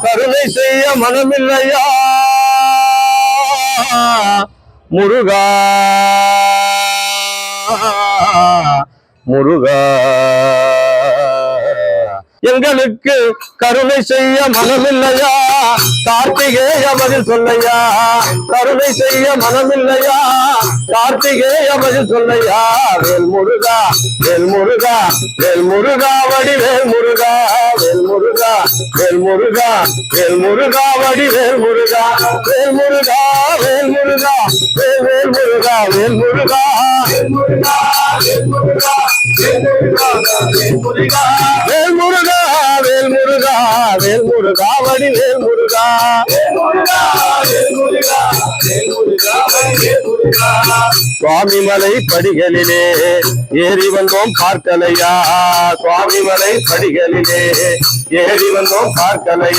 கருணை செய்ய மனமில்லையா முருகா முருகா எங்களுக்கு கருணை செய்ய மனமில்லையா கார்த்திகேய பதில் சொல்லையா கருணை செய்ய மனமில்லையா கார்த்திகேய பதில் சொல்லையா வேல் முருகா வேல் முருகா வேல் முருகா வடிவேல் முருகா வேல் முருகா வேல் முருகா வேல் முருகா வடிவேல் முருகா வேல் முருகா வேல் முருகா வேல் வேல் முருகா வேல் முருகா வேல் முருகா வேல் முருகா வேல் முருகா வேல் முருகா வேல் முருகா வேல் முருகா வடிவேல் முருகா வேல் முருகா வேல் முருகா வேல் முருகா வடிவேல் முருகா சுவாமிமலை படிகளிலே ஏறி வந்தோம் பார்க்கலையா சுவாமிமலை படிகளிலே ஏறி வந்தோம் பார்க்கலையா